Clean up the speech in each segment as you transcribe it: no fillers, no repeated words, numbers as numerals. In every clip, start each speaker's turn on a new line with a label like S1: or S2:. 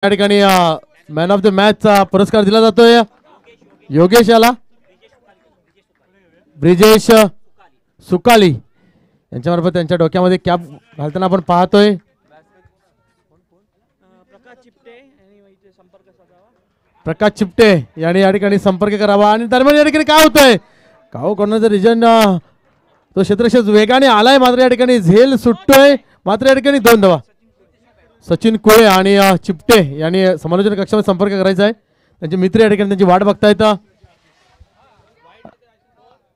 S1: या ठिकाणी man of the match चा पुरस्कार दिला जातोय योगेश याला, ब्रिजेश सुकाली यांच्यामार्फत त्यांच्या डोक्यामध्ये कॅप घालताना आपण पाहतोय. प्रकाश चिपटे यांनी या ठिकाणी संपर्क करावा. आणि दरम्यान या ठिकाणी काय होतंय, काहो कोणाचं रिजन तो क्षेत्रक्षेत्र वेगाने आलाय, मात्र या ठिकाणी झेल सुटतोय. मात्र या ठिकाणी 2 धावा. सचिन कुळे आणि चिपटे यांनी समालोचन कक्षामध्ये संपर्क करायचा आहे. त्यांचे मित्र या ठिकाणी त्यांची वाट बघतायत.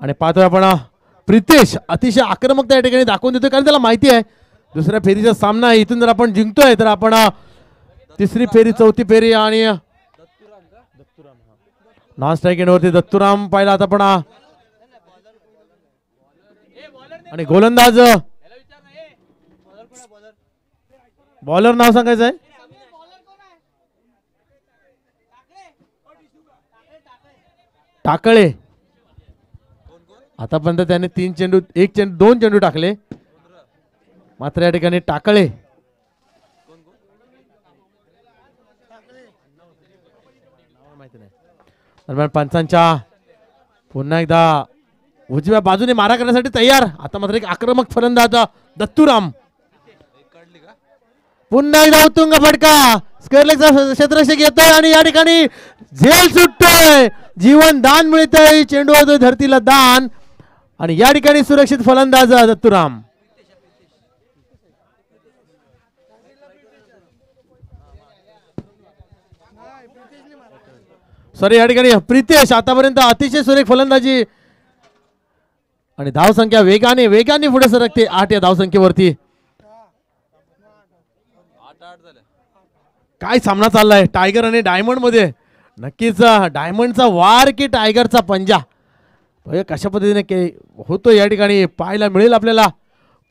S1: आणि पाहतोय आपण प्रितेश अतिशय आक्रमकता या ठिकाणी दाखवून देतोय, कारण त्याला माहिती आहे दुसऱ्या फेरीचा सामना आहे. इथून जर आपण जिंकतोय तर आपण तिसरी फेरी, चौथी फेरी आणि नॉन स्ट्राईक एंडवरती दत्तूराम पाहिला आता पण. आणि गोलंदाज बॉलर नाव सांगायचं आहे टाकळे. आतापर्यंत त्याने 3 चेंडू 2 चेंडू टाकले, मात्र या ठिकाणी टाकळे दरम्यान पंचांच्या पुन्हा एकदा उजव्या बाजूने मारा करण्यासाठी तयार. आता मात्र एक आक्रमक फलंदाज दत्तूराम पुन्हा एकदा उत्तुंग फटका स्क्वेअरलेगचा क्षेत्ररक्षक येतोय आणि या ठिकाणी झेल सुटतोय, जीवन दान मिळतंय, चेंडू होतोय धरतीला दान. आणि या ठिकाणी सुरक्षित फलंदाज दत्तूराम. सॉरी, या ठिकाणी प्रितेश आतापर्यंत अतिशय सुरेख फलंदाजी. आणि धावसंख्या वेगाने वेगाने पुढे सरकते 8 या धावसंख्येवरती. काय सामना चाललाय टायगर आणि डायमंड मध्ये. नक्कीच डायमंडचा वार की टायगरचा पंजा कशा पद्धतीने होतो या ठिकाणी पाहायला मिळेल आपल्याला.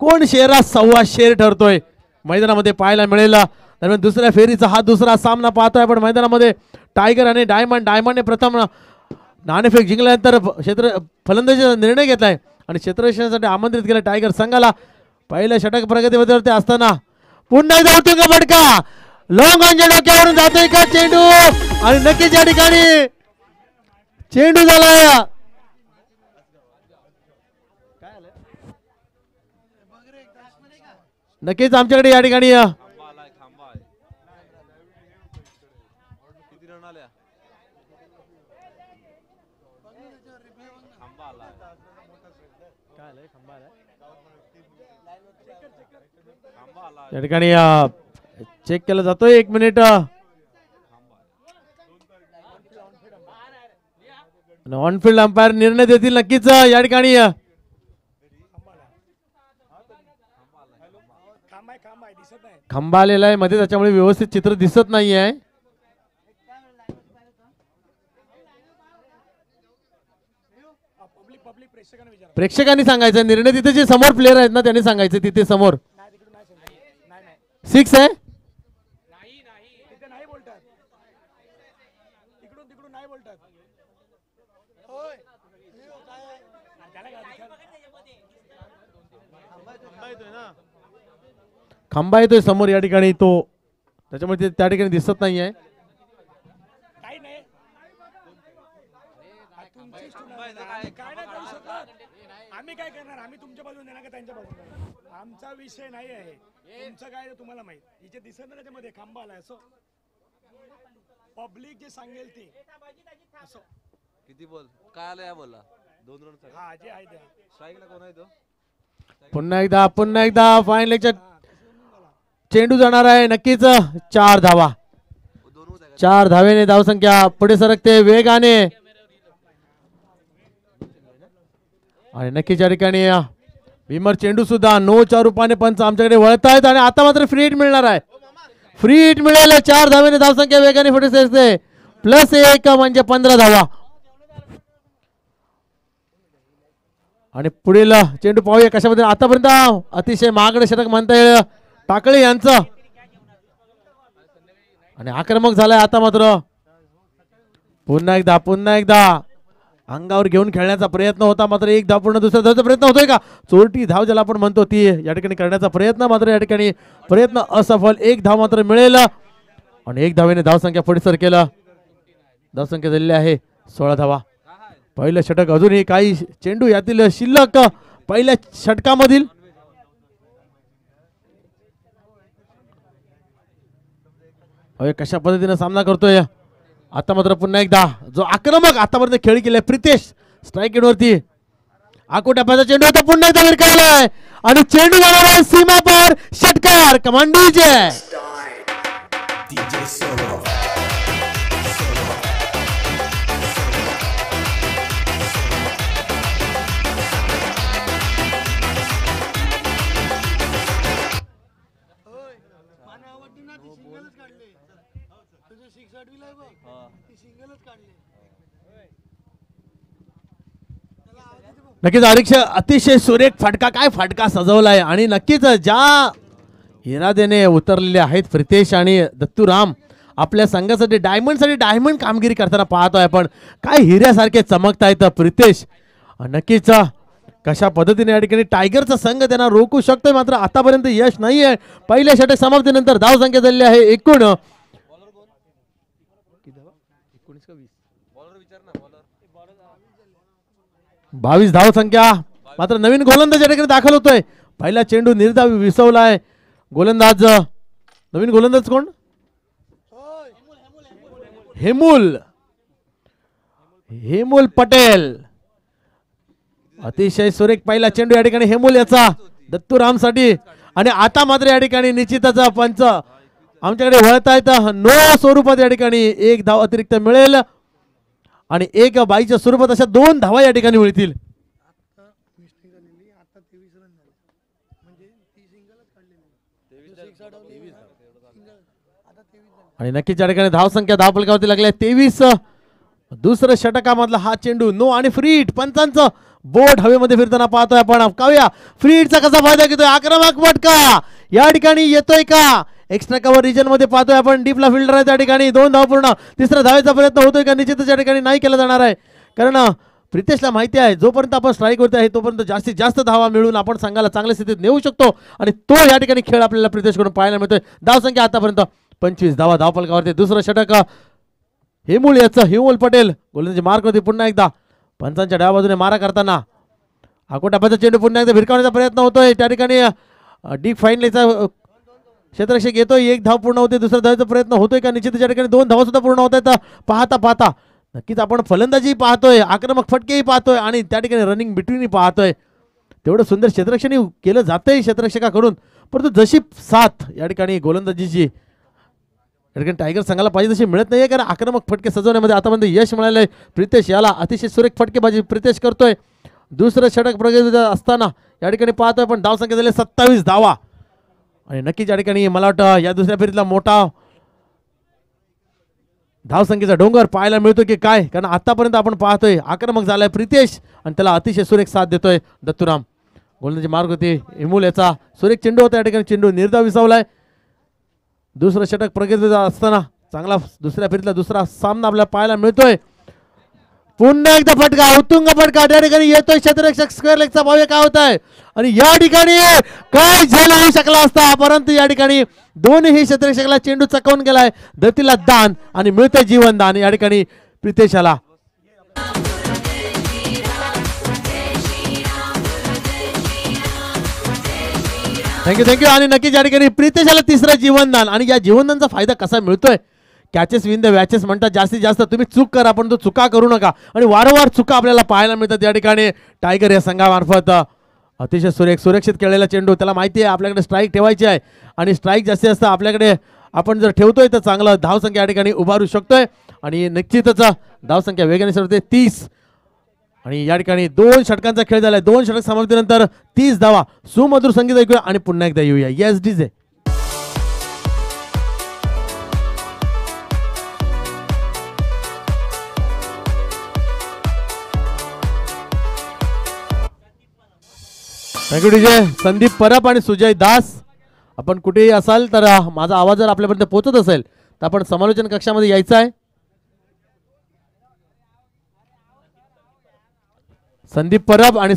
S1: कोण शेरा सव्वा शेर ठरतोय मैदानामध्ये पाहायला मिळेल. दरम्यान दुसऱ्या फेरीचा हा दुसरा सामना पाहतोय आपण मैदानामध्ये. टायगर आणि डायमंड. डायमंडने प्रथम नाणेफेक जिंकल्यानंतर फलंदाजीचा निर्णय घेतलाय आणि क्षेत्ररक्षणासाठी आमंत्रित केलं टायगर संघाला. पहिल्या षटक प्रगतीवरती असताना पुन्हा एकदा उत्तुंग फटका लॉंगॉनच्या डोक्यावरून जातोय का चेंडू. आणि नक्कीच या ठिकाणी चेंडू झालाय. नक्कीच आमच्याकडे या ठिकाणी या ठिकाणी चेक केला जातोय. 1 मिनिट. ऑन फील्ड अंपायर निर्णय देतील नक्कीच या ठिकाणी. खंबा आलेला आहे मध्ये, त्याच्यामुळे व्यवस्थित चित्र दिसत नाहीये. प्रेक्षकांनी सांगायचं निर्णय. तिथे जे समोर प्लेयर आहेत ना त्यांनी सांगायचं तिथे समोर 6 आहे. खंबा येतोय समोर या ठिकाणी तो, त्याच्यामुळे त्या ठिकाणी दिसत नाहीये.
S2: आम्ही काय करणार, आम्ही तुमच्या बाजूने देणार का त्यांच्या बाजूने, आमचा विषय नाही आहे. तुमचं काय तुम्हाला माहित. इथे दिसत ना त्याच्यामध्ये खांबा आलाय असं पब्लिक जे सांगेल ते असं.
S3: किती बॉल काय आलं या बोलला 2 रन.
S2: हा जे आहे त्या
S3: स्ट्राईकला कोण आहे तो.
S1: पुन्हा एकदा फाईन लेगच्या चेंडू जाणार आहे. नक्कीच 4 धावा. 4 धावेने धावसंख्या पुढे सरकते वेगाने. आणि नक्कीच या ठिकाणी भीमर चेंडू सुद्धा नोच्या रूपाने पंच आमच्याकडे वळत आहेत. आणि आता मात्र फ्री हिट मिळणार आहे. फ्री हिट मिळेल. 4 धावेने धावसंख्या वेगाने पुढे सरकते. +1 म्हणजे 15 धावा. आणि पुढील चेंडू पाहूया कशा पद्धतीने. आतापर्यंत अतिशय महागडे षटक म्हणता येईल टाकळे यांचं. आणि आक्रमक झालाय आता मात्र. पुन्हा एकदा अंगावर घेऊन खेळण्याचा प्रयत्न होता, मात्र 1 धाव पूर्ण दुसऱ्या धावचा प्रयत्न होतोय का. चोरटी धाव ज्याला आपण म्हणतो ती या ठिकाणी करण्याचा प्रयत्न, मात्र या ठिकाणी प्रयत्न असफल. 1 धाव मात्र मिळेल. आणि 1 धावेने धावसंख्या पुढे केलं. धावसंख्या झालेली आहे 16 धावा. पहिलं षटक अजूनही काही चेंडू यातील शिल्लक पहिल्या षटकामधील. कशा पद्धतीने सामना करतोय आता मात्र पुन्हा एकदा जो आक्रमक आतापर्यंत खेळ केलाय प्रितेश स्ट्राईक वरती. आकोट्यापाचा चेंडू आता पुन्हा एकदा विरकावलाय आणि चेंडू जाणार आहे सीमा पार. षटकार कमांडीचे नक्कीच अतिशय सुरेख फटका. काय फटका सजवलाय आणि नक्कीच ज्या इराद्याने उतरलेले आहेत प्रितेश आणि दत्तूराम आपल्या संघासाठी डायमंड कामगिरी करताना पाहतोय आपण. काय हिऱ्यासारखे चमकतायत प्रितेश. नक्कीच कशा पद्धतीने या ठिकाणी टायगरचा संघ त्यांना रोखू शकतोय मात्र आतापर्यंत यश नाहीये. पहिल्या षटक समाप्तीनंतर धाव संख्या झालेली आहे एकूण 22 धाव संख्या. मात्र नवीन गोलंदाज या ठिकाणी दाखल होतोय. पहिला चेंडू निर्धाव विसवलाय. गोलंदाज नवीन गोलंदाज कोण? हेमूल पटेल. अतिशय सुरेख पहिला चेंडू या ठिकाणी हेमूल याचा दत्तूराम साठी. आणि आता मात्र या ठिकाणी निश्चितच पंच आमच्याकडे वळत आहेत. नो स्वरूपात या ठिकाणी 1 धाव अतिरिक्त मिळेल आणि 1 बाईच्या स्वरूपात अशा 2 धावा या ठिकाणी मिळतील. आणि नक्कीच या ठिकाणी धाव संख्या धाव फलकावरती लागल्या 23. दुसरं षटकामधला हा चेंडू नो आणि फ्री हिट. पंचांचं बोट हवेमध्ये फिरताना पाहतोय आपण. काव्या फ्री हिटचा कसा फायदा घेतोय. आक्रमक फटका या ठिकाणी येतोय का. एक्स्ट्रा कव्हर रिजन मध्ये पाहतोय आपण. डीपला फिल्डर आहे त्या ठिकाणी. 2 धाव पूर्ण. तिसरा धावेचा प्रयत्न होतोय का. निश्चितच या ठिकाणी नाही केला जाणार आहे कारण प्रितेशला माहिती आहे जोपर्यंत आपण स्ट्राईक वरती आहे तोपर्यंत जास्तीत जास्त धावा मिळून आपण संघाला चांगल्या स्थितीत नेऊ शकतो आणि तो या ठिकाणी खेळ आपल्याला प्रितेशकडून पाहायला मिळतोय. धाव संख्या आतापर्यंत 25 धावा धावफलकावरती. दुसरं षटक हेमूल पटेल गोलंदाजी मार्क होती. पुन्हा एकदा पंचांच्या डाव्या बाजूने मारा करताना आकोटापाचा चेंडू पुन्हा एकदा भिरकावण्याचा प्रयत्न होतोय. त्या ठिकाणी डीप फाईनलेचा क्षेत्ररक्षक येतोय. 1 धाव पूर्ण होते. दुसऱ्या धावेचा प्रयत्न होतोय का. निश्चित त्या ठिकाणी 2 धावा सुद्धा पूर्ण होत आहेत. पाहता नक्कीच आपण फलंदाजी पाहतोय. आक्रमक फटकेही पाहतोय आणि त्या ठिकाणी रनिंग बिटवीनही पाहतोय. तेवढं सुंदर क्षेत्ररक्षणही केलं जातंय क्षेत्ररक्षकाकडून. परंतु जशी साथ या ठिकाणी गोलंदाजीची या ठिकाणी टायगर संघाला पाहिजे तशी मिळत नाहीये कारण आक्रमक फटके सजवण्यामध्ये आतापर्यंत यश मिळालंय. प्रितेश याला अतिशय सुरेख फटकेबाजी प्रितेश करतोय. दुसरं षटक प्रगतीत असताना या ठिकाणी पाहतोय पण धाव संख्या झाली 27 धावा. आणि नक्कीच या ठिकाणी मला वाटतं या दुसऱ्या फेरीतला मोठा धावसंख्येचा डोंगर पाहायला मिळतो की काय कारण आतापर्यंत आपण पाहतोय आक्रमक झालाय प्रितेश आणि त्याला अतिशय सुरेख साथ देतोय दत्तूराम. गोलंदाजी मार्ग होते हेमूल याचा सुरेख चेंडू होता. या ठिकाणी चेंडू निर्धाव विसावलाय. दुसरं षटक प्रगतीत असताना चांगला दुसऱ्या फेरीतला दुसरा सामना आपल्याला पाहायला मिळतोय. पुन्हा एकदा फटका उत्तुंग फटका त्या ठिकाणी येतोय. क्षेत्ररक्षक स्क्वेअर लेगचा भाव्य काय होत आहे आणि या ठिकाणी काय झेल होऊ शकला असता परंतु या ठिकाणी दोन्ही क्षेत्ररक्षकाला चेंडू चकवून गेलाय. धरतीला दान आणि मिळतंय जीवन दान या ठिकाणी प्रितेशाला. थँक्यू आणि नक्कीच या ठिकाणी प्रितेशाला तिसरं जीवनदान. आणि या जीवनदानचा फायदा कसा मिळतोय. कॅचेस विन द वॅचेस म्हणतात जास्तीत जास्त तुम्ही चूक करा पण तो चुका करू नका आणि वारंवार चुका आपल्याला पाहायला मिळतात. या ठिकाणी टायगर या संघामार्फत अतिशय सुरक्षित खेळलेला चेंडू. त्याला माहिती आहे आपल्याकडे स्ट्राईक ठेवायची आहे आणि स्ट्राईक जास्तीत जास्त आपल्याकडे आपण जर ठेवतोय तर चांगलं धावसंख्या या ठिकाणी उभारू शकतोय. आणि निश्चितच धावसंख्या वेगाने सरते 30. आणि या ठिकाणी 2 षटकांचा खेळ झालाय. 2 षटक समाप्तीनंतर 30 धावा. सुमधुर संगीत ऐकूया आणि पुन्हा एकदा येऊया. Yes DJ. Thank you DJ. Sandeep Parab आणि सुजय दास आपण कुठेही असाल तर माझा आवाज जर आपल्यापर्यंत पोहोचत असेल तर आपण समालोचन कक्षामध्ये यायचं आहे. संदीप परब आणि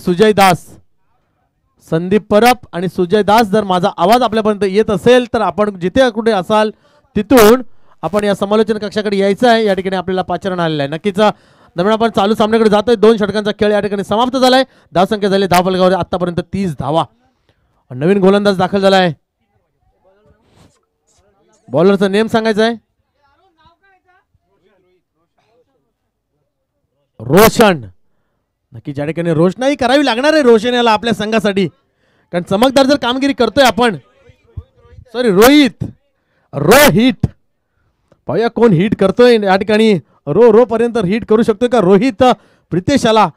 S1: सुजय दास जर माझा आवाज आपल्यापर्यंत येत असेल तर आपण जिथे कुठे असाल तिथून आपण या समालोचन कक्षाकडे यायचं आहे. या ठिकाणी आपल्याला पाचारण आलेलं आहे. नक्कीच दरम्यान आपण चालू सामन्याकडे जातोय. 2 षटकांचा खेळ या ठिकाणी समाप्त झालाय. धावसंख्या झाली धावफलकावर आतापर्यंत 30 धावा. नवीन गोलंदाज दाखल झालाय. बॉलरचा नेम सांगायचा आहे. रोशन. नक्की या ठिकाणी रोषणाई करावी लागणार आहे रोशन याला आपल्या संघासाठी, कारण चमकदार जर कामगिरी करतोय आपण. सॉरी रोहित पाहूया कोण हिट करतोय या ठिकाणी. रो पर्यंत हिट करू शकतोय का रोहित प्रितेशाला.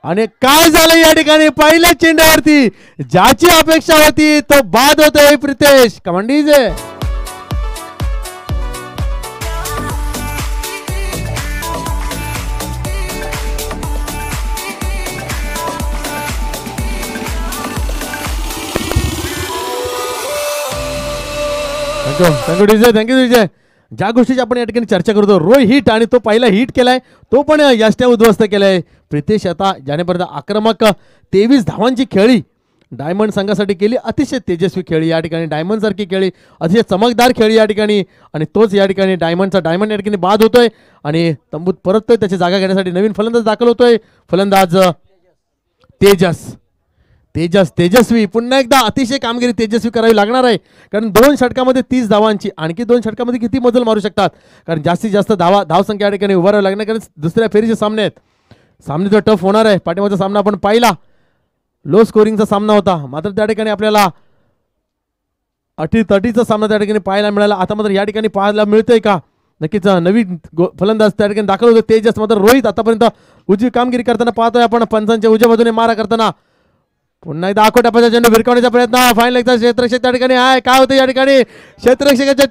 S1: आणि काय झालं या ठिकाणी पहिल्या चेंड्यावरती ज्याची अपेक्षा होती तो बाद होतोय प्रितेश. कमांडीज थँक्यू विजय. ज्या गोष्टीची आपण या ठिकाणी चर्चा करतो रोहित आणि तो पहिला हिट केलाय तो पण यष्ट्या उद्ध्वस्त केलाय. प्रितेश आता ज्यानेपर्यंत आक्रमक 23 धावांची खेळी डायमंड संघासाठी केली. अतिशय तेजस्वी खेळी या ठिकाणी डायमंड सारखी खेळी, अतिशय चमकदार खेळी या ठिकाणी. आणि तोच या ठिकाणी डायमंड या ठिकाणी बाद होतोय आणि तंबूत परततोय. त्याची जागा घेण्यासाठी नवीन फलंदाज दाखल होतोय. फलंदाज तेजस्वी. पुन्हा एकदा अतिशय कामगिरी तेजस्वी करावी लागणार आहे, कारण 2 षटकामध्ये 30 धावांची आणखी 2 षटकामध्ये किती मजल मारू शकतात, कारण जास्तीत जास्त धावसंख्या या ठिकाणी उभारावी लागणार, कारण दुसऱ्या फेरीचे सामने आहेत. सामने तर टफ होणार आहे. पाठीमागचा सामना आपण पाहिला, लो स्कोरिंगचा सामना होता, मात्र त्या ठिकाणी आपल्याला अटी-तटीचा सामना त्या ठिकाणी पाहायला मिळाला. आता मात्र या ठिकाणी पाहायला मिळतंय का नक्कीच नवीन फलंदाज त्या ठिकाणी दाखल होतो तेजस. मात्र रोहित आतापर्यंत उजवी कामगिरी करताना पाहतोय आपण. पंचांच्या उजव्या बाजूने मारा करताना पुन्हा एकदा आखोटापाचा चेंडू भिरकावण्याचा प्रयत्न. फायनल एकदा क्षेत्ररक्षक त्या ठिकाणी आहे. काय होतं या ठिकाणी क्षेत्ररक्षकाच्या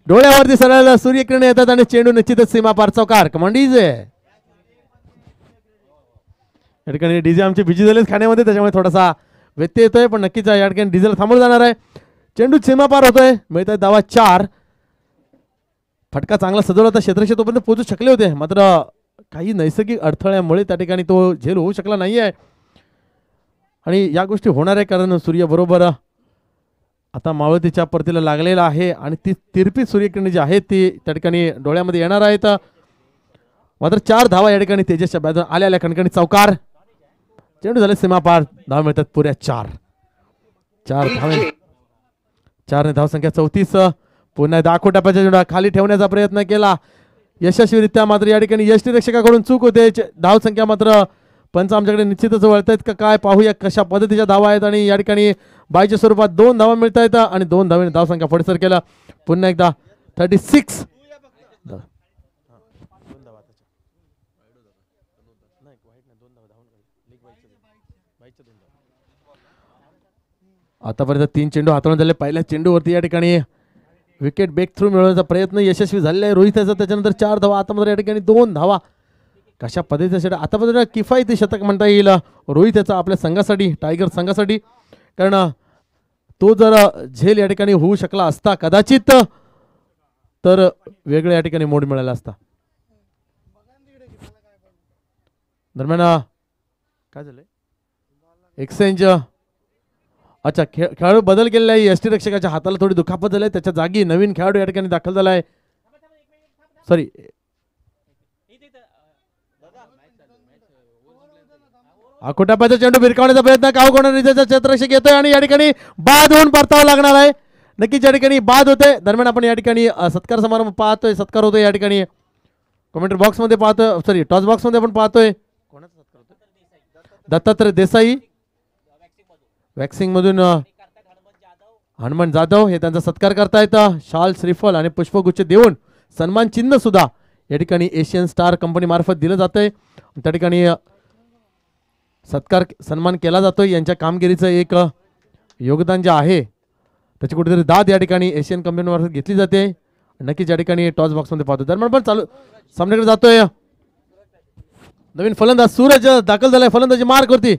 S1: डोळ्यावरती सरळ सूर्यकिरण येतात आणि चेंडू निश्चितच सीमा पार चौकार. कमांडीज या ठिकाणी डीजे आमचे बिजी झालेच खाण्यामध्ये, त्याच्यामुळे थोडासा व्यत्यय येतोय, पण नक्कीच या ठिकाणी डीजेल थांबवलं जाणार आहे. चेंडू सीमा पार होतोय. मिळतोय धावा 4. फटका चांगला सजवला होता. क्षेत्ररक्षक तोपर्यंत पोहोचू शकले होते, मात्र काही नैसर्गिक अडथळ्यामुळे त्या ठिकाणी तो झेल होऊ शकला नाहीये. आणि या गोष्टी होणार आहे कारण सूर्य बरोबर आता मावळतीच्या परतीला लागलेला आहे आणि ती तिरपी सूर्यकिरणे जी आहेत ती त्या ठिकाणी डोळ्यामध्ये येणार आहेत. मात्र 4 धावा या ठिकाणी तेजसच्या बॅटून आल्या खणखणी चौकार. चेंडू झाले सीमा पार. धावा मिळतात पुऱ्या 4 धावे. 4 धावसंख्या 34. पुन्हा दाखोटाप्याच्या चेंडू खाली ठेवण्याचा प्रयत्न केला यशस्वीरित्या, मात्र या ठिकाणी यष्टीरक्षकाकडून चूक होते. धावसंख्या मात्र पंच आमच्याकडे निश्चितच वळतायत का काय पाहूया कशा पद्धतीच्या धावा आहेत. आणि या ठिकाणी बायच्या स्वरूपात 2 धावा मिळत आहेत आणि 2 धावेने धावसंख्या फडसर केला. पुन्हा एकदा 36. आतापर्यंत 3 चेंडू हाताळून झाले. पहिल्या चेंडूवरती या ठिकाणी विकेट ब्रेक थ्रू मिळवण्याचा प्रयत्न यशस्वी झालेला आहे रोहितचा. त्याच्यानंतर 4 धावा. आता मात्र या ठिकाणी 2 धावा. कशा पद्धतीचा षटक आतापर्यंत किफायती शतक म्हणता येईल रोहित याचा आपल्या संघासाठी, टायगर संघासाठी, कारण तो जर झेल या ठिकाणी होऊ शकला असता कदाचित तर वेगळ्या या ठिकाणी मोड मिळाला असता. दरम्यान काय झालंय एक्सचेंज. अच्छा, खेळाडू बदल केलेला आहे. यष्टीरक्षकाच्या हाताला थोडी दुखापत झाली, त्याच्या जागी नवीन खेळाडू या ठिकाणी दाखल झाला आहे. सॉरी, आखोटाप्याचा चेंडू भिरकावण्याचा प्रयत्न काव कोणाचा क्षेत्ररक्षक येतोय आणि या ठिकाणी बाद होऊन परतावा लागणार आहे. नक्कीच या ठिकाणी बाद होते. दरम्यान आपण या ठिकाणी सत्कार समारंभ पाहतोय, सत्कार होतोय या ठिकाणी कमेंट्री बॉक्स मध्ये पाहतोय, सॉरी टॉस बॉक्स मध्ये आपण पाहतोय. कोणाचा सत्कार होतोय? दत्तात्रय देसाई वॅक्सिंग मधून हनुमान जाधव हे त्यांचा सत्कार करतायत. शाल, श्रीफल आणि पुष्पगुच्छ देऊन सन्मान चिन्ह सुद्धा या ठिकाणी एशियन स्टार कंपनी मार्फत दिलं जातंय. त्या ठिकाणी सन्मान केला जातोय. यांच्या कामगिरीचं एक योगदान जे आहे त्याची कुठेतरी दाद या ठिकाणी एशियन कंपनी मार्फत घेतली जाते. नक्कीच या ठिकाणी टॉस बॉक्स मध्ये पाहतो. दरम्यान पण चालू सामन्याकडे जातोय. नवीन फलंदाज सूरज दाखल झालाय फलंदाजी मार्क वरती.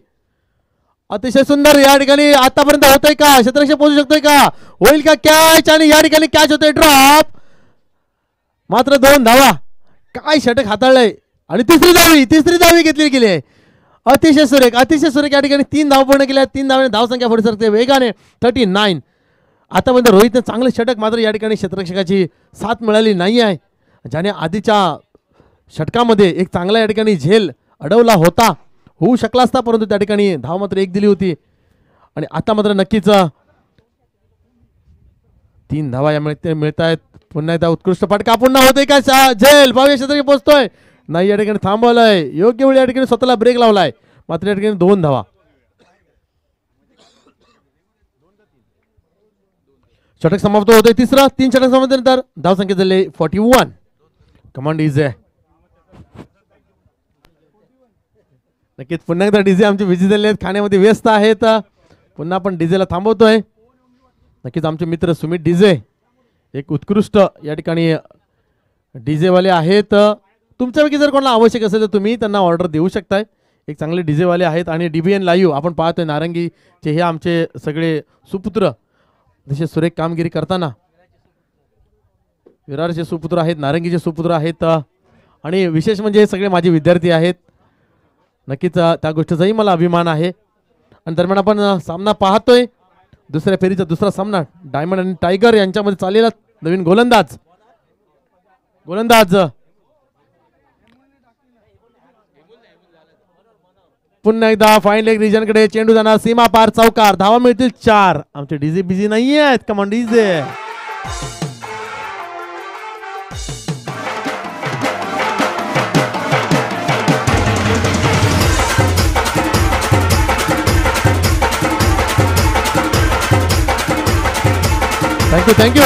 S1: अतिशय सुंदर या ठिकाणी आतापर्यंत होतंय का, क्षेत्ररक्षक पोहोचू शकतोय का, होईल का कॅच, आणि या ठिकाणी कॅच होतोय ड्रॉप. मात्र 2 धावा. काय षटक हाताळलंय आणि तिसरी धावी घेतली गेली आहे. अतिशय सुरेख या ठिकाणी 3 धावा पूर्ण केल्या. 3 धावाने धावसंख्या पुढे सरकते वेगाने 39. आतापर्यंत रोहितने चांगले षटक मात्र या ठिकाणी क्षेत्ररक्षकाची साथ मिळाली नाही आहे, ज्याने आधीच्या षटकामध्ये एक चांगला या ठिकाणी झेल अडवला होता, होऊ शकला असता, परंतु त्या ठिकाणी धाव मात्र एक दिली होती. आणि आता मात्र नक्कीच 3 धावा या मिळत आहेत. पुन्हा एकदा उत्कृष्ट फटका पुन्हा होते का झेल पाहूया क्षेत्ररक्षक पोहोचतोय नाही, या ठिकाणी थांबवलंय योग्य वेळी, या ठिकाणी स्वतःला ब्रेक लावलाय, मात्र या ठिकाणी 2 धावा. षटक समाप्त होते तिसरा, 3 षटक समाप्तीनंतर धावसंख्या झाली 41. कमांड इज नक्कीच पुन्हा एकदा डीजे आमचे बिझी झाले आहेत, खाण्यामध्ये व्यस्त आहेत. पुन्हा आपण डीजेला थांबवतोय. नक्कीच आमचे मित्र सुमित डीजे एक उत्कृष्ट या ठिकाणी डीजे वाले आहेत. तुमच्यापैकी जर कोणाला आवश्यक असेल तर तुम्ही त्यांना ऑर्डर देऊ शकताय. एक चांगले डीजे वाले आहेत आणि DBN लाईव्ह आपण पाहतोय नारंगीचे हे आमचे सगळे सुपुत्र जसे सुरेख कामगिरी करताना विरारचे सुपुत्र आहेत, नारंगीचे सुपुत्र आहेत आणि विशेष म्हणजे हे सगळे माझे विद्यार्थी आहेत. नक्कीच त्या गोष्टीचाही मला अभिमान आहे. आणि दरम्यान आपण सामना पाहतोय, दुसऱ्या फेरीचा दुसरा सामना डायमंड आणि टायगर यांच्यामध्ये चाललेला. नवीन गोलंदाज पुन्हा एकदा फाईन लेग रिजनकडे चेंडू जाणार, सीमा पार चौकार, धावा मिळतील 4. आमचे डीजे बिझी नाही आहेत. Command DJ thank you.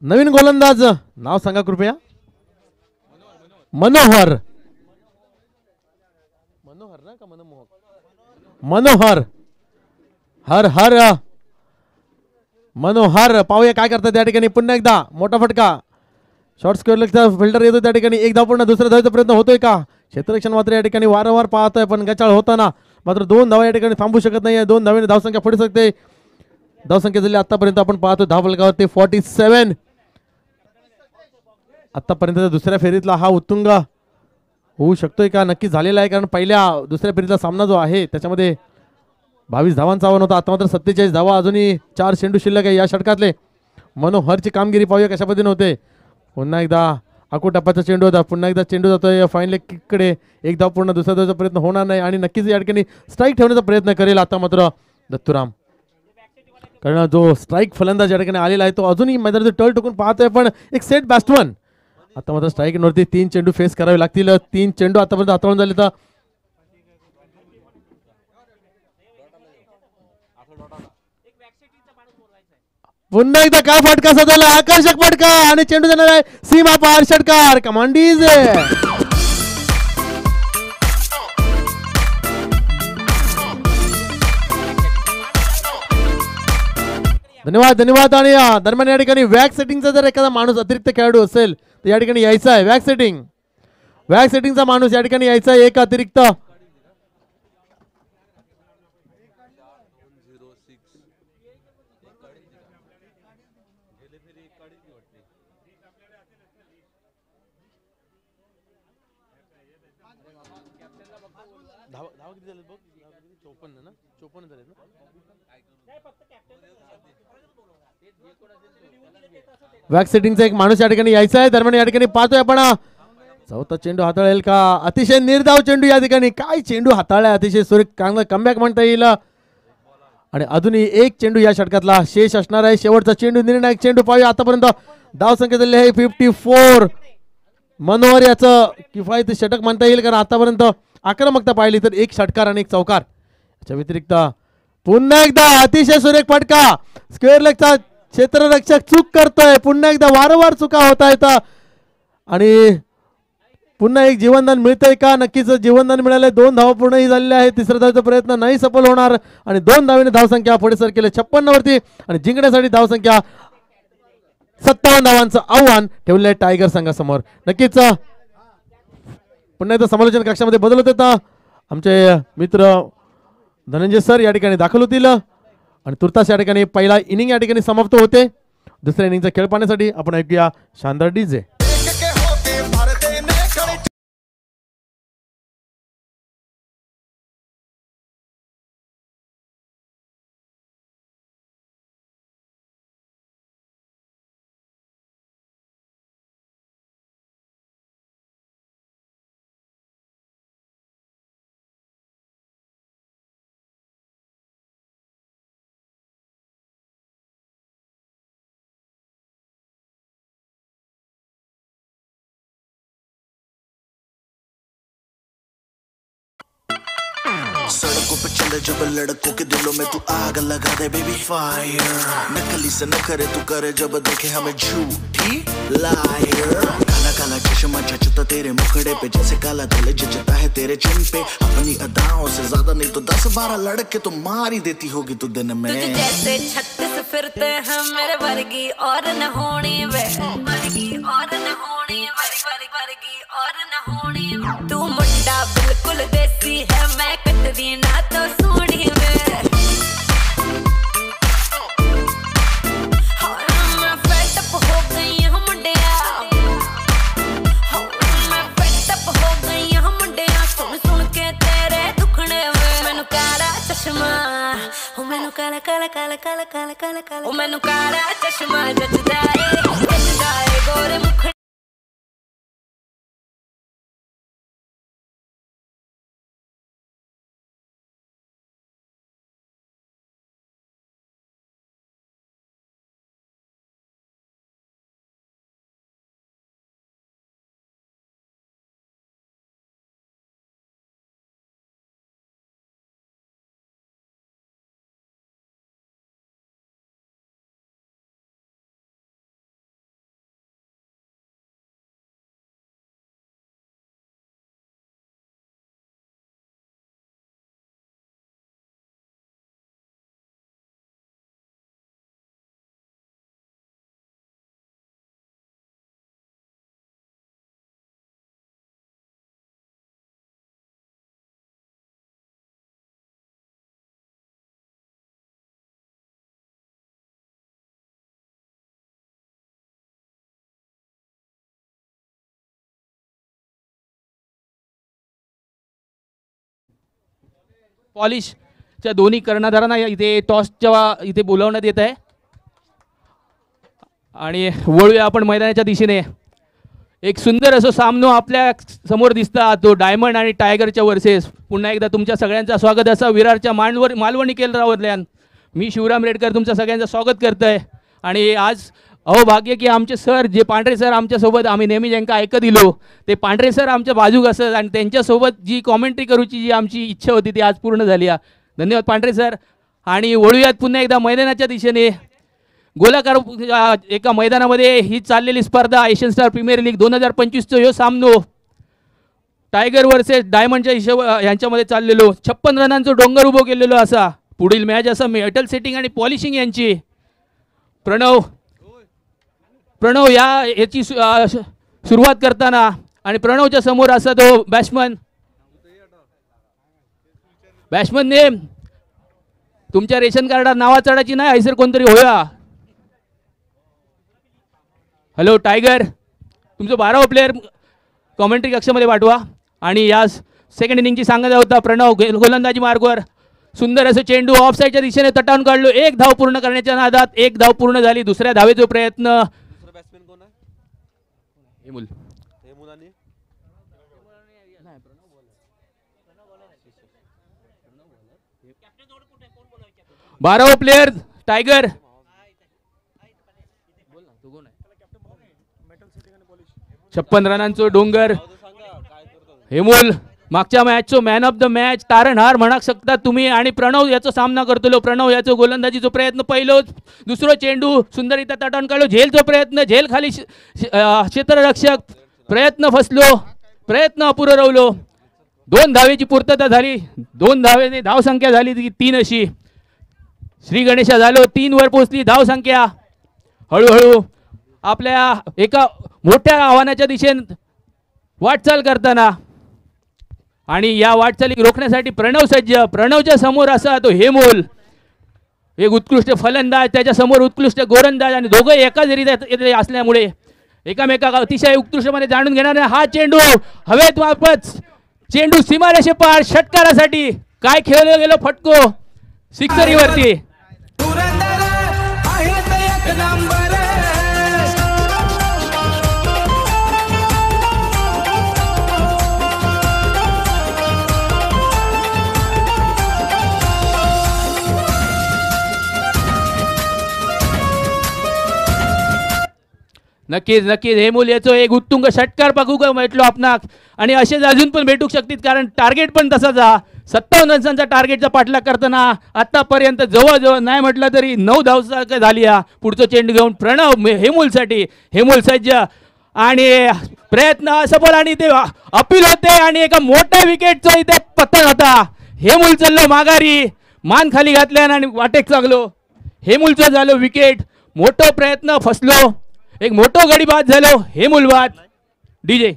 S1: नवीन गोलंदाज नाव सांगा कृपया. मनोहर ना का मनोहर हर हर मनोहर. पाहूया काय करतात त्या ठिकाणी. पुन्हा एकदा मोठा फटका, शॉर्ट स्क्वेअरचा फिल्डर येतो त्या ठिकाणी. एक धाव पूर्ण दुसऱ्या धावेचा प्रयत्न होतोय का. क्षेत्ररक्षण मात्र या ठिकाणी वारंवार पाहतोय, पण गचाळ होताना मात्र 2 धावा या ठिकाणी थांबू शकत नाही. 2 धावेने धावसंख्या पुढे शकते. धावसंख्या झाली आतापर्यंत आपण पाहतो धावफलकावरती 47. आतापर्यंत दुसऱ्या फेरीतला हा उत्तुंग होऊ शकतोय का. नक्की झालेला आहे, कारण दुसऱ्या फेरीतला सामना जो आहे त्याच्यामध्ये 22 धावांचा आव्हान होता. आता मात्र 47 धावा, अजूनही 4 चेंडू शिल्लक आहे या षटकातले. मनोहरची कामगिरी पाहूया कशा पद्धतीने होते. पुन्हा एकदा टप्प्याचा चेंडू होता, पुन्हा एकदा चेंडू जातोय फाईन लेग किककडे. एक धाव पूर्ण दुसऱ्या धावचा प्रयत्न होणार नाही आणि नक्कीच या ठिकाणी स्ट्राईक ठेवण्याचा प्रयत्न करेल आता मात्र दत्तूराम, कारण जो स्ट्राईक फलंदाज या ठिकाणी आलेला आहे तो अजूनही मैदानाचे टळ टुकून पाहतोय, पण एक सेट बॅट्समन. आता मात्र स्ट्राईक नव्हती, 3 चेंडू फेस करावे लागतील. 3 चेंडू आतापर्यंत हाताळून झाले. तर पुन्हा एकदा काय फटका साधला, आकर्षक फटका आणि चेंडू जाणार आहे सीमा पार षटकार. कमांडीज धन्यवाद. आणि दरम्यान या ठिकाणी वॅक सेटिंगचा जर एखादा माणूस अतिरिक्त खेळाडू असेल तर या ठिकाणी यायचा आहे. वॅक सेटिंगचा माणूस या ठिकाणी यायचा आहे एक अतिरिक्त. वॅक सेटिंगचा एक माणूस या ठिकाणी यायचा आहे. दरम्यान या ठिकाणी पाहतोय आपण चौथा चेंडू हाताळेल का. अतिशय निर्धाव चेंडू या ठिकाणी, काय चेंडू हाताळलाय, अतिशय सुरेख चांगला कमबॅक म्हणता येईल. आणि अजूनही एक चेंडू या षटकातला शेष असणार आहे. शेवटचा चेंडू, निर्णायक चेंडू पाहूया. आतापर्यंत धाव संख्या झाली आहे 54. मनोहर याचं किफायती षटक म्हणता येईल, कारण आतापर्यंत आक्रमकता पाहिली तर 1 षटकार आणि 1 चौकार. याच्या व्यतिरिक्त पुन्हा एकदा अतिशय सुरेख फटका. स्क्वेअर लेगचा क्षेत्ररक्षक चूक करतोय. पुन्हा एकदा वारंवार चुका होत आहेत आणि पुन्हा एक जीवनदान मिळतंय का. नक्कीच जीवनदान मिळालंय. 2 धावा पूर्णही झालेल्या आहेत. तिसऱ्या धावेचा प्रयत्न नाही सफल होणार आणि 2 धावेने धावसंख्या पुढे सर केले 56 वरती आणि जिंकण्यासाठी धावसंख्या 57 धावांचं आव्हान ठेवलेलं आहे टायगर संघासमोर. नक्कीच पुन्हा एकदा समालोचन कक्षामध्ये बदल होत होता. आमचे मित्र धनंजय सर या ठिकाणी दाखल होतील आणि तुर्तास या ठिकाणी पहिला इनिंग या ठिकाणी समाप्त होते. दुसऱ्या इनिंगचा खेळ पाहण्यासाठी आपण ऐकूया शानदार डीजे.
S4: पे चले जब लड़कों के दिलों में तू आग लगा दे बेबी फायर नकली से न करे तू करे जब देखे हमें झूठी लायर काला काला चश्मा जचता तेरे मुखड़े पे जैसे काला दिल जचता है तेरे चिन पे अपनी अदाओं से ज्यादा नहीं तो 10-12 लड़के तो मार ही देती होगी तू दिन में
S5: जैसे 36 फिरते हैं मेरे वर्गी और न होनी वे वर्गी और न होनी वर्गी और न होनी तू मुंडा बिल्कुल देसी है मैं कटरी ना तो सोनी वे मैं fed up हो गई हूं मुंडिया मैं fed up हो गई हूं मुंडिया सुन सुन के तेरे दुखने वे मैनू काला चश्मा ओ मैनू काला काला काला काला काला काला काला ओ मैनू काला चश्मा जचदा है गोरे मुख
S6: पॉलिशच्या दोन्ही कर्णधारांना इथे टॉसच्या इथे बोलावण्यात येत आहे आणि वळूया आपण मैदानाच्या दिशेने एक सुंदर असं सामनो आपल्या समोर दिसता तो डायमंड आणि टायगरच्या वर्सेस पुन्हा एकदा तुमच्या सगळ्यांचं स्वागत असं विरारच्या मालवणी केंद्रावरल्यान मी शिवराम रेडकर तुमचं सगळ्यांचं स्वागत करत आहे आणि आज अहोभाग्य की आमचे सर जे पांढरे सर आमच्यासोबत आम्ही नेहमी ज्यांना ऐकत दिलो ते पांढरे सर आमच्या बाजूक असत आणि त्यांच्यासोबत जी कॉमेंट्री करूची जी आमची इच्छा होती ती आज पूर्ण झाली आहे. धन्यवाद पांढरे सर. आणि वळूयात पुन्हा एकदा मैदानाच्या दिशेने गोलाकार एका मैदानामध्ये ही चाललेली स्पर्धा एशियन स्टार प्रीमियर लीग 2025चा ह्यो सामनो टायगर वर्सेस डायमंडच्या हिशोब यांच्यामध्ये चाललेलो 56 रनांचा डोंगर उभो केलेलो असा. पुढील मॅच असं मेटल सेटिंग आणि पॉलिशिंग यांची प्रणव याची सुरुवात करताना आणि प्रणवच्या समोर असा तो बॅट्समनने तुमच्या रेशन कार्डात नावा चढायची नाही हैसर कोणतरी होया. हॅलो टायगर तुमचं 12वा प्लेयर कॉमेंट्री कक्षामध्ये पाठवा. आणि या सेकंड इनिंगची सांगायचा होता प्रणव गोलंदाजी मार्गवर सुंदर असं चेंडू ऑफ साईडच्या दिशेने तटावून काढलो. एक धाव पूर्ण करण्याच्या नादात एक धाव पूर्ण झाली. दुसऱ्या धावेचा प्रयत्न
S3: बॅट्समॅन कोण आहे
S6: हेमूल
S3: हेमुलानी
S6: 12वा प्लेयर टायगर 56 रनांचो डोंगर हेमूल मागच्या मॅचचो मॅन ऑफ द मॅच तारणहार म्हणा शकता तुम्ही. आणि प्रणव याचा सामना करतलो. प्रणव याचा गोलंदाजीचा प्रयत्न पहिलो दुसरो चेंडू सुंदररित्या तटावून काढलो. झेलचा प्रयत्न झेल खाली क्षेत्ररक्षक प्रयत्न फसलो प्रयत्न अपुरो राहिलो. 2 धावेची पूर्तता झाली. 2 धावेने धावसंख्या झाली ती 3 अशी. श्री गणेशा झालो 3 वर पोहोचली धावसंख्या. हळूहळू आपल्या एका मोठ्या आव्हानाच्या दिशेने वाटचाल करताना आणि या वाटचाली रोखण्यासाठी प्रणव सज्ज. प्रणवच्या समोर असा तो हेमूल एक उत्कृष्ट फलंदाज त्याच्या समोर उत्कृष्ट गोलंदाज आणि दोघे एकाच रीतीने असल्यामुळे एकामेका अतिशय उत्कृष्टपणे जाणून घेणारे हा चेंडू हवेत वापस चेंडू सीमारेषे पार षटकारासाठी काय खेळलं गेलो फटको सिक्सरीवरती. नक्कीच नक्कीच हेमूल याचो एक उत्तुंग षटकार बघू का म्हटलो आपणाक आणि असेच अजून पण भेटू शकतील कारण टार्गेट पण तसाच हा 57 रन्सांचा टार्गेटचा पाठलाग करताना आतापर्यंत जवळजवळ नाही म्हटलं तरी 9 धावसा झाली हा. पुढचं चेंडू घेऊन प्रणव हेमूलसाठी हेमूल सज्ज आणि प्रयत्न असफल आणि ते अपील होते आणि एका मोठ्या विकेटचा इथे पतन होता. हेमूल चाललो माघारी मान खाली घातल्यान आणि वाटेक लागलो. हेमूलचं झालं विकेट. मोठं प्रयत्न फसलो. एक मोठं गडी बाद झालो. हेमूल बाद. डीजे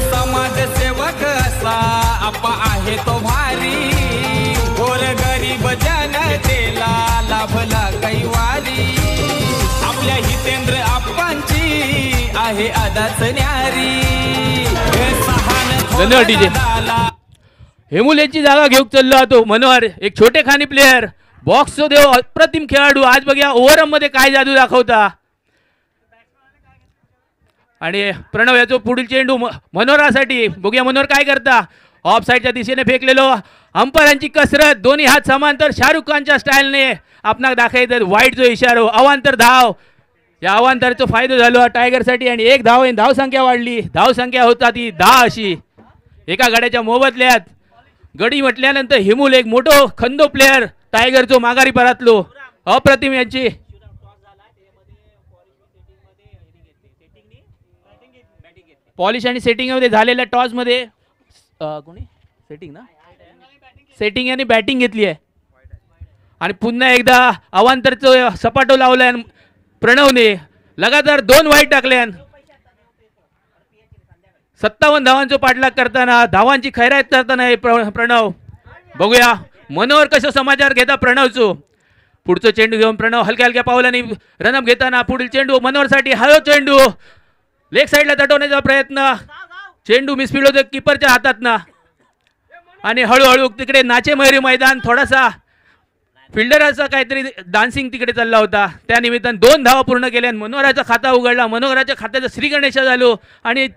S7: समाजसेवक असा आपा आहे तो भारी गोर गरीब जनतेला लाभला कैवारी आपल्या हितेंद्र आप्पांची आहे आदाच न्यारी
S6: धन्यवाद डीजे. हेमूल यांची जागा घेऊन चाललो तो मनोहर एक छोटे खानी प्लेयर बॉक्सचा देव अप्रतिम खेळाडू. आज बघा ओव्हरम मध्ये काय जादू दाखवता. आणि प्रणव याचो पुढील चेंडू मनोहरासाठी बघूया मनोहर काय करता. ऑफ साईडच्या दिशेने फेकलेलो अंपायरांची कसरत दोन्ही हात समांतर शाहरुख खानच्या स्टाईलने आपणाक दाखवायचं वाईट जो इशारो अवांतर धाव या अवांतरचा फायदा झालो टायगरसाठी आणि एक धाव संख्या वाढली. धाव संख्या होता ती 10 अशी एका गड्याच्या मोबदल्यात. गडी म्हटल्यानंतर हेमूल एक मोठो खंदो प्लेयर टायगरचो माघारी परतलो अप्रतिम यांची. पॉलिश आणि सेटिंग मध्ये झालेल्या टॉस मध्ये कोणी सेटिंग ना सेटिंग यांनी बॅटिंग घेतली आहे आणि पुन्हा एकदा अवांतरचं सपाटो लावलाय प्रणवने लगातार 2 वाईट टाकल्यान. 57 धावांचा पाठलाग करताना धावांची खैरात करताना प्रणव बघूया मनोहर कसं समाचार घेता प्रणवचो. पुढचं चेंडू घेऊन प्रणव हलक्या हलक्या पावलांनी रनअप घेताना पुढील चेंडू मनोहरसाठी हळू चेंडू लेग साईडला तटवण्याचा प्रयत्न. चेंडू मिसफिल्ड होतो किपरच्या हातातनं आणि हळूहळू तिकडे नाचे मैरी मैदान थोडासा फिल्डरचा काहीतरी डान्सिंग तिकडे चालला होता. त्या निमित्तानं 2 धावा पूर्ण केल्या. मनोहराचा खाता उघडला. मनोहराच्या खात्याचा श्री गणेशा झालो आणि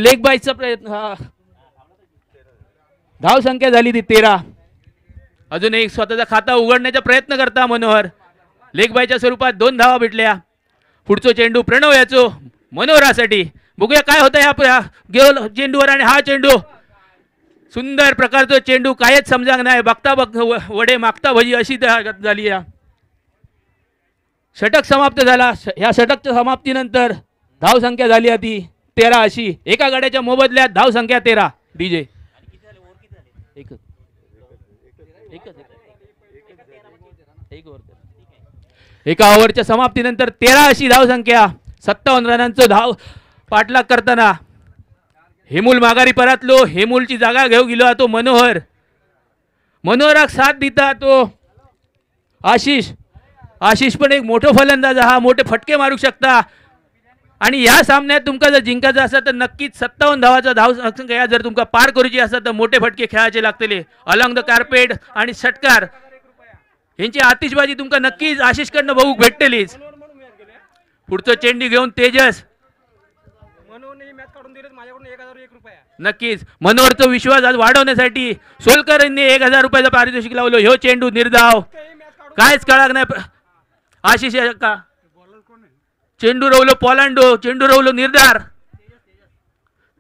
S6: लेग बाईचा प्रयत्न. धाव संख्या झाली ती 13. अजून एक स्वतःचा खाता उघडण्याचा प्रयत्न करता मनोहर. लेग बायच्या स्वरूपात 2 धावा भेटल्या. पुढचं चेंडू प्रणव याचो मनोहरासाठी बघूया काय होतं या गेल चेंडूवर आणि हा चेंडू सुंदर प्रकारचा चेंडू कायच समजाक नाही. बघता वडे मागता भजी अशी झाली. या षटक समाप्त झाला. या षटकच्या समाप्तीनंतर धाव संख्या झाली ती 13 अशी एका गड्याच्या मोबदल्यात धाव संख्या 13. डीजे एका ओव्हरच्या समाप्तीनंतर 13 अशी धाव संख्या 57 रनांचं धाव पाठलाग करताना हेमूल माघारी परतलो. हेमूलची जागा घेऊ गेलो तो मनोहर. मनोहराक साथ देता तो आशिष पण एक मोठा फलंदाज हा. मोठे फटके मारू शकता आणि या सामन्यात तुमका जर जिंकायचं असेल तर नक्कीच 57 धावाचा धाव संख्या जर तुमका पार करूची असेल तर मोठे फटके खेळायचे लागतले. अलॉंग द कार्पेट आणि षटकार यांची आतिषबाजी तुमका नक्कीच आशिषकडनं बघू भेटतेलीच. पुढचं चेंडू घेऊन तेजस नक्कीच मनोहरचा विश्वास आज वाढवण्यासाठी सोलकर यांनी 1000 रुपयाचा पारितोषिक लावलो. ह्यो चेंडू निर्धाव कायच कळाक नाही. आशिष का चेंडू रवलो पोलांडो चेंडू रवलो निर्धार.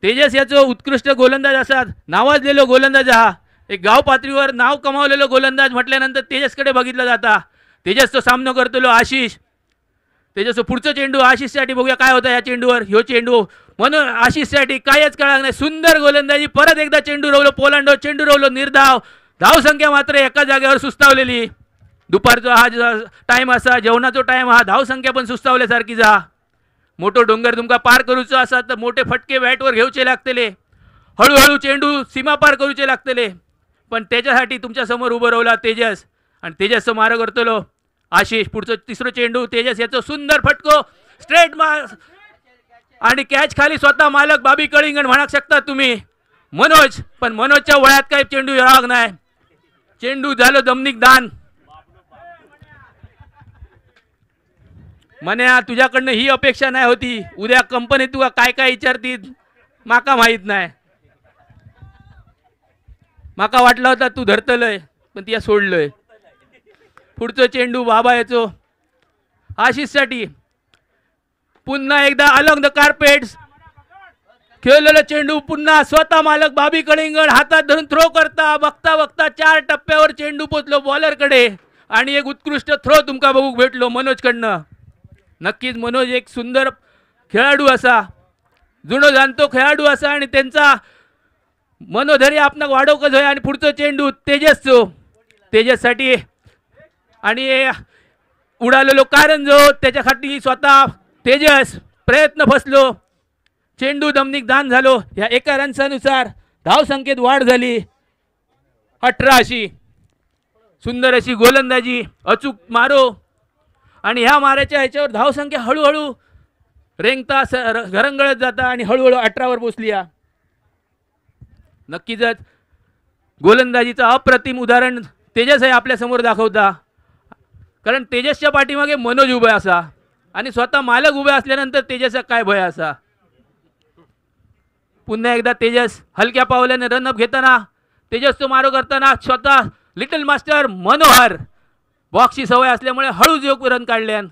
S6: तेजस याचो उत्कृष्ट गोलंदाज असतात. नावाजलेलो गोलंदाज हा. एक गाव पातळीवर नाव कमावलेलो गोलंदाज म्हटल्यानंतर तेजसकडे बघितलं जाता. तेजसचा सामना करतो आशिष. तेजसचं पुढचं चेंडू आशिषसाठी बघूया काय होतं या चेंडूवर. ह्यो चेंडू म्हणून आशिषसाठी कायच कळाक नाही. सुंदर गोलंदाजी. परत एकदा चेंडू रवलो पोलांडो चेंडू रवलो निर्धाव. धाव संख्या मात्र एका जागेवर सुस्तावलेली. दुपारचा हा टाइम असा जेवणाचा टाइम हा. धाव संख्या पण सुस्तावल्यासारखी जा. मोठो डोंगर तुमका पार करूचो असा तर मोठे फटके बॅटवर घेऊचे लागतले. हळूहळू चेंडू सीमा पार करूचे लागतले. पण त्याच्यासाठी तुमच्या समोर उभं राहिला तेजस आणि तेजसचं मार करतलो आशिष. पुढचं तिसरं चेंडू तेजस याचं सुंदर फटको स्ट्रेट मार आणि कॅच खाली स्वतः मालक बाबी कळिंगण म्हणा शकता तुम्ही मनोज. पण मनोजच्या वयात काही चेंडू राग नाही. चेंडू झालो दमनिक दान. मन्या तुझ्याकडनं ही अपेक्षा नाही होती. उद्या कंपनी तुला काय काय विचारतील माका माहित नाही. माका वाटला होता तू धरतलय पण तिया सोडलंय. पुढचं चेंडू बाबा याचो आशिषसाठी. पुन्हा एकदा अलॉंग द कार्पेट्स खेळलेला चेंडू पुन्हा स्वतः मालक बाबी कलिंगड हातात धरून थ्रो करता. बघता बघता 4 टप्प्यावर चेंडू पोचलो बॉलरकडे आणि एक उत्कृष्ट थ्रो तुमका बघूक भेटलो मनोजकडनं. नक्कीच मनोज एक सुंदर खेळाडू असा, जुनो जाणतो खेळाडू असा आणि त्यांचा मनोधैर्य आपणाक वाढवकच होय. आणि पुढचं चेंडू तेजसचो. तेजससाठी आणि उडालेलो कारंजो त्याच्यासाठी स्वतः तेजस प्रयत्न फसलो. चेंडू दमनिक दान झालो. या एका रन्सानुसार धाव संख्येत वाढ झाली 18 अशी. सुंदर अशी गोलंदाजी, अचूक मारो आणि ह्या माऱ्याच्या ह्याच्यावर धाव संख्या हळूहळू रेंगता घरंगळत जाता आणि हळूहळू 18वर पोचली. नक्कीच गोलंदाजीचं अप्रतिम उदाहरण तेजस आहे आपल्या समोर दाखवता. कारण तेजसच्या पाठीमागे मनोज उभा असा आणि स्वतः मालक उभे असल्यानंतर तेजसचा काय भय असा. पुन्हा एकदा तेजस हलक्या पावल्याने रनअप घेताना तेजसचा मारो करताना स्वतः लिटल मास्टर मनोहर बॉक्सची सवय असल्यामुळे हळूच योग रन काढल्यान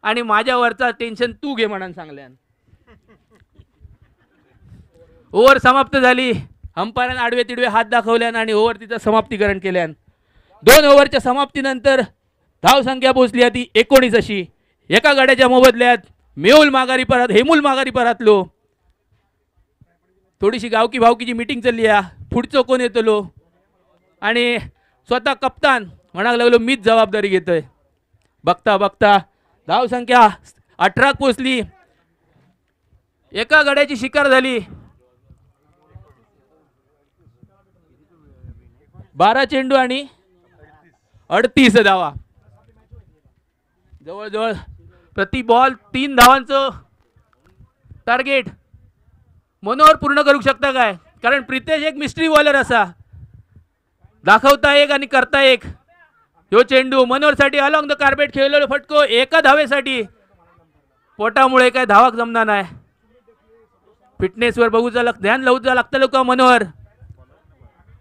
S6: आणि माझ्यावरचा टेन्शन तू घे म्हणून सांगल्यान. ओव्हर समाप्त झाली. अंपायरान आडवे तिडवे हात दाखवल्यान आणि ओव्हर तिचं समाप्तीकरण केल्यान. 2 ओव्हरच्या समाप्तीनंतर धाव संख्या पोहोचली ती 19 अशी. एका गाड्याच्या मोबदल्यात मेहुल माघारी परत हेमूल माघारी परतलो. थोडीशी गावकी भावकीची मीटिंग चालली आहे. पुढचं कोण येतलो आणि स्वतः कप्तान म्हणाक लागलो मीच जबाबदारी घेतोय. बघता बघता धाव संख्या 18 पोचली. एका गड्याची शिकार झाली. 12 चेंडू आणि 38 धावा. जवळजवळ प्रति बॉल 3 धावांचं टार्गेट मनोहर पूर्ण करू शकता काय. कारण प्रितेश एक मिस्ट्री बॉलर असा, दाखवता एक आणि करता एक. ह्यो चेंडू मनोहरसाठी अलॉंग द कार्पेट खेळलेलो फटको एका धावेसाठी. पोटामुळे काय धावाक जमणार नाही. फिटनेसवर बघूचा ध्यान लावूचा लागतं लोक. मनोहर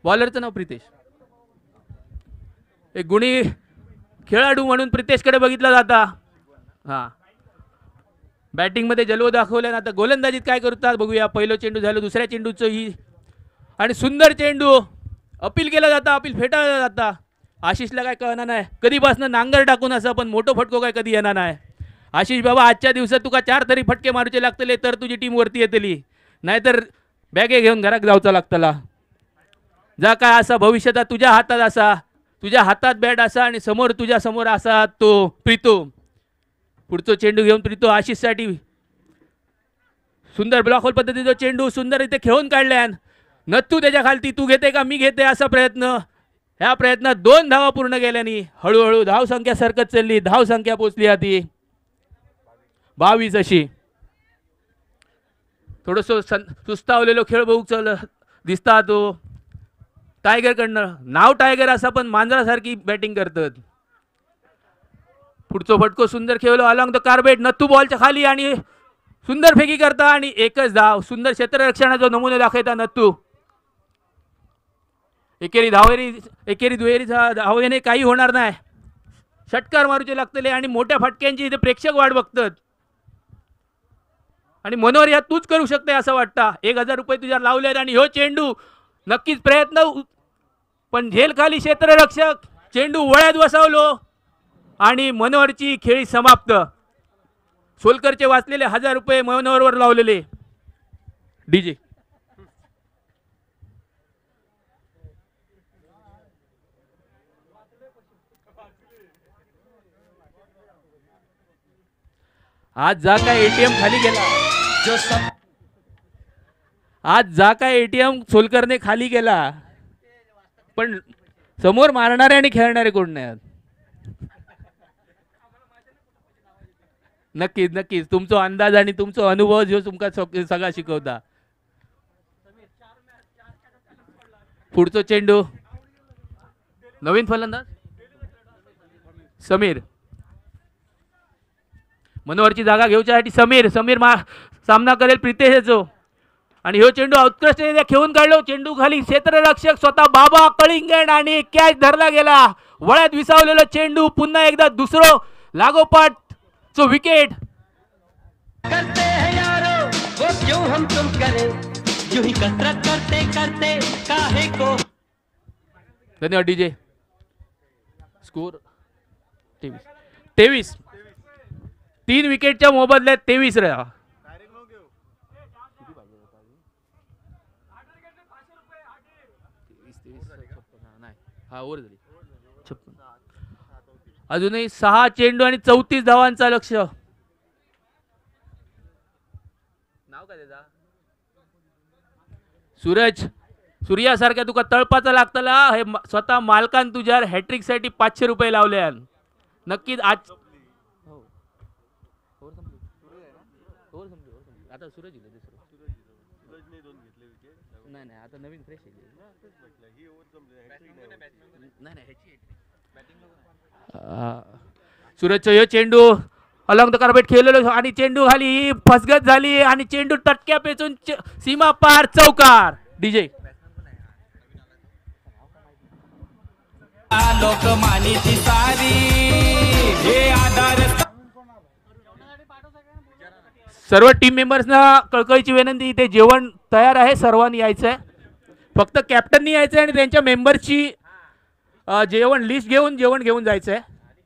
S6: बॉलरचं नाव प्रितेश. एक गुणी खेळाडू म्हणून प्रितेशकडे बघितला जाता. हां, बॅटिंगमध्ये जलवा दाखवल्यानं आता गोलंदाजीत काय करतात बघूया. पहिलं चेंडू झालं, दुसऱ्या चेंडूचं ही आणि सुंदर चेंडू अपील केला जाता, अपील फेटाळला जाता. आशिषला काय कळणार नाही कधीपासून नांगर टाकून असं, पण मोठं फटको काय कधी येणार नाही. आशिष बाबा आजच्या दिवसात तुका 4 तरी फटके मारूचे लागतले तर तुझी टीम वरती येतली, नाहीतर बॅगे घेऊन घरात जाऊचा लागतला. जा काय असा भविष्यात तुझ्या हातात असा, तुझ्या हातात बॅट असा आणि समोर तुझ्या समोर असा तो प्रीतो. पुढचं चेंडू घेऊन प्रीतो आशिषसाठी सुंदर ब्लॉक होल पद्धतीचा चेंडू सुंदर इथे खेळून काढल्यान. नत्तू त्याच्या खालती, तू घेते का मी घेते असा प्रयत्न. ह्या प्रयत्नात 2 धावा पूर्ण केल्यानी हळूहळू धाव संख्या सरकत चालली. धाव संख्या पोचली आधी 22 अशी. थोडस सुस्तावलेलो खेळ बघू चल दिसता तो. टायगर कडनं नाव टायगर असा पण मांजरासारखी बॅटिंग करतात. पुढचं फटको सुंदर खेळलो अलॉंग द कार्पेट. नत्तू बॉलच्या खाली आणि सुंदर फेकी करता आणि एकच धाव. सुंदर क्षेत्ररक्षणाचा नमुना दाखवता नत्तू. एकेरी दुहेरी धावेने काही होणार नाही. षटकार मारूचे लागतले आणि मोठ्या फटक्यांची इथे प्रेक्षक वाट बघतात. आणि मनोहर या तूच करू शकते असं वाटतं. 1000 रुपये तुझ्या लावले आणि ह्यो चेंडू नक्कीच प्रयत्न, पण झेल खाली क्षेत्ररक्षक चेंडू वळ्यात बसवलो आणि मनोहरची खेळी समाप्त. सोलकरचे वाचलेले 1000 रुपये मनोहरवर लावलेले. डीजे आज जा काय एटीएम खाली गेला, आज जा काय एटीएम सोलकरने खाली गेला, पण समोर मारणारे आणि खेळणारे कोण नाही. नक्कीच नक्कीच तुमचा अंदाज आणि तुमचा अनुभव जो तुमका सगळा शिकवता. पुढचं चेंडू नवीन फलंदाज समीर. मनोहरची जागा घेऊच्यासाठी समीर सामना करेल प्रितेश याचो आणि ह्यो चेंडू उत्कृष्टरित्या खेळून काढलो. चेंडू खाली क्षेत्ररक्षक स्वतः बाबा कळिंगण आणि कॅच धरला गेला. वळ्यात विसावलेला चेंडू पुन्हा एकदा दुसरं लागोपाठचं विकेट.
S8: करते हैं यारो वो क्यों हम तुम करें यूं ही कसरत करते करते काहे को.
S6: धन्यवाद डीजे. स्कोर 23. 3 विकेटच्या मोबदल्यात 23 रहा. अजूनही 6 चेंडू आणि 34 धावांचा लक्ष. नाव काय त्याचा? सूर्यासारख्या तुका तळपाचा लागतला. हे स्वतः मालकान तुझ्या हॅट्रिक साठी 500 रुपये लावले. नक्कीच आज आता सूरज नाही आता नवीन फ्रेश सूरजचा यो चेंडू अलॉंग द कार्पेट खेळलेलो आणि चेंडू खाली फसगत झाली आणि चेंडू टटक्या पेचून सीमा पार चौकार. डीजे
S7: लोकमानीची सारी हे आधार.
S6: सर्व टीम मेंबर्सना कळकळीची विनंती. इथे जेवण तयार आहे, सर्वांनी यायचं आहे. फक्त कॅप्टननी यायचं आहे आणि त्यांच्या मेंबर्सची जेवण लिस्ट घेऊन जेवण घेऊन जायचं आहे.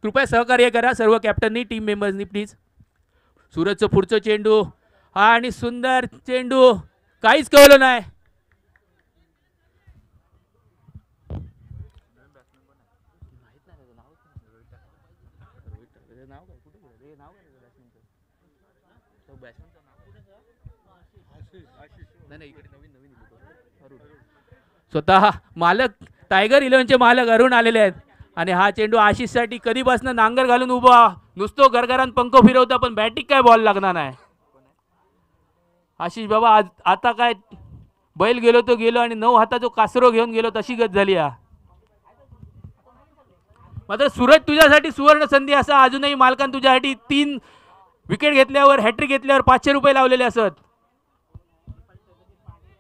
S6: कृपया सहकार्य करा सर्व कॅप्टननी टीम मेंबर्सनी प्लीज. सूरजचं पुढचं चेंडू आणि सुंदर चेंडू काहीच कळलं नाही. स्वतः मालक टायगर 11चे मालक अरुण आलेले आहेत आणि हा चेंडू आशिषसाठी कधीपासून नांगर घालून उभा नुसतो गरगरान पंख फिरवता पण बॅटिंग काय बॉल लागणार नाही. आशिष बाबा आता काय बैल गेलो तो गेलो आणि 9 हाताचा कासरो घेऊन गेलो तशी गत झाली. मात्र सूरज तुझ्यासाठी सुवर्ण संधी असा अजूनही मालकान तुझ्यासाठी 3 विकेट घेतल्यावर हॅट्रिक घेतल्यावर 500 रुपये लावलेले असत.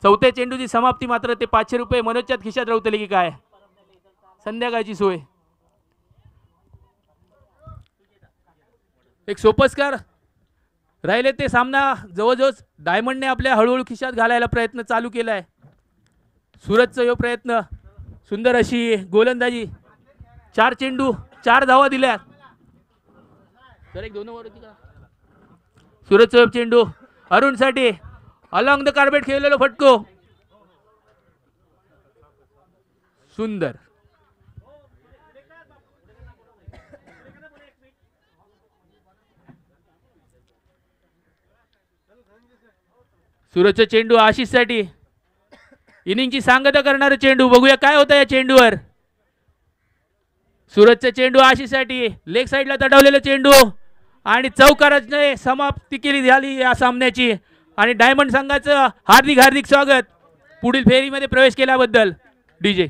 S6: चौथ्या चेंडूची समाप्ती मात्र ते 500 रुपये मनोजच्यात खिशात राहतले की काय. संध्याकाळची सोय. एक सोपस्कार राहिले ते सामना जवळजवळ डायमंडने आपल्या हळूहळू खिशात घालायला प्रयत्न चालू केलाय. सूरजचा यो प्रयत्न सुंदर अशी गोलंदाजी. 4 चेंडू 4 धावा दिल्या. तर एक 2 ओव्हर होती का. सूरजचा चेंडू अरुणसाठी अलॉंग द कार्पेट खेळलेलो फटको. सुंदर. सूरजचा चेंडू आशिषसाठी इनिंगची सांगता करणारा चेंडू. बघूया काय होतं या चेंडूवर. सूरजचा चेंडू आशिषसाठी लेग साईडला तडवलेला चेंडू आणि चौकाराने समाप्ती केली झाली या सामन्याची. आणि डायमंड संघाचं हार्दिक स्वागत पुढील फेरीमध्ये प्रवेश केल्याबद्दल. डीजे